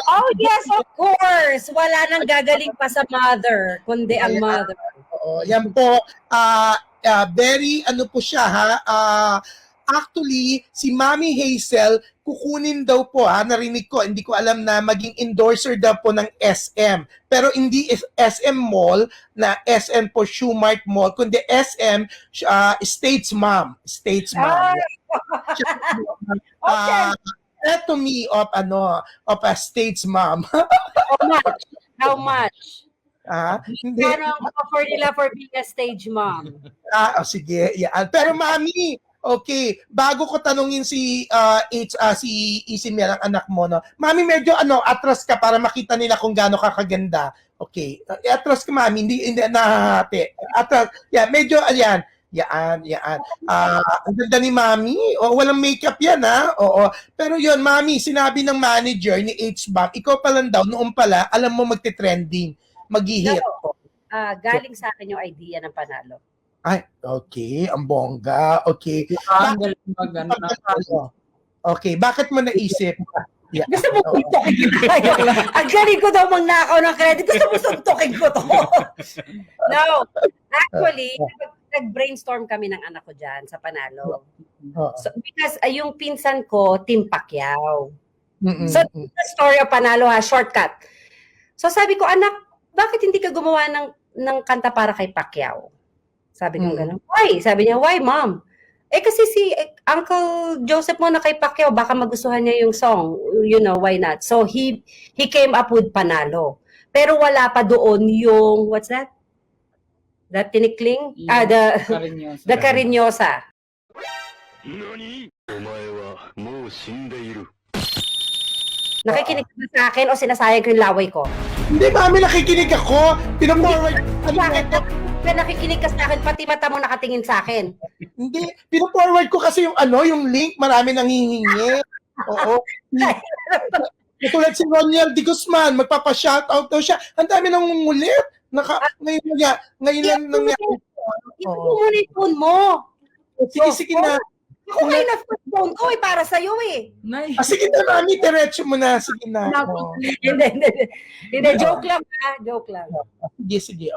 Oh, yes, of course. Wala nang gagaling pa sa mother, kundi ang mother. Oo, yan po. Very, ano po siya, ha? Actually, si Mami Hazel, kukunin daw po, narinig ko, hindi ko alam na maging endorser daw po ng SM. Pero hindi SM Mall, na SM po Shoemart Mall, kundi SM States Mom. States Mom. Okay. Epitome of a States Mom. How much? How much? Hindi. Ano ang offer nila for being a stage mom? Sige. Yan. Pero Mami, okay, bago ko tanungin si Isimel, ang anak mo, no? Mami, medyo atras ka para makita nila kung gaano ka kaganda. Okay. Atras ka, Mami, hindi nahahati. Atras. Yeah, medyo ayan. Yan. Ang ganda ni Mami. Walang makeup yan, ha? Oo. Pero yun, Mami, sinabi ng manager ni H-Bomb, ikaw pa lang daw, noong pala, alam mo magte-trending, mag-hit. No. Galing sa akin yung idea ng panalo. Ay, okay. Ang bongga. Okay. Okay. Bakit mo naisip? Yeah. Gusto mo suntokin ko tayo? Ang galing ko daw magnakaw ng credit. Gusto mo suntokin ko to? No. Actually, nag-brainstorm kami ng anak ko dyan sa panalo. So, because yung pinsan ko, Team Pacquiao. So, the story of panalo, shortcut. So, sabi ko, anak, bakit hindi ka gumawa ng kanta para kay Pacquiao? Sabi ko gano'n. Why? Sabi niya, why, mom? Kasi si Uncle Joseph mo na kay Pacquiao, baka magustuhan niya yung song. You know, why not? So, he came up with Panalo. Pero wala pa doon yung, what's that? The tinikling? The Cariñosa. Nakikinig ka sa akin o sinasayang ko yung laway ko? Hindi, Mami, nakikinig ako. Pinaforward. Nakikinig ka sa akin, pati mata mo nakatingin sa akin. Hindi, pinaforward ko kasi yung link, marami nang hihingi. Oo. Katulad si Roniel de Guzman, magpapa-shoutout daw siya. Ang dami nang ngulit. Ngayon lang nangyari. Ito mo muna yung phone mo. Sige na. Ako kayo na phone ko para sa'yo eh. Sige na, Mami, diretso mo na. Sige na. Hindi, joke lang ha. Joke lang. Sige.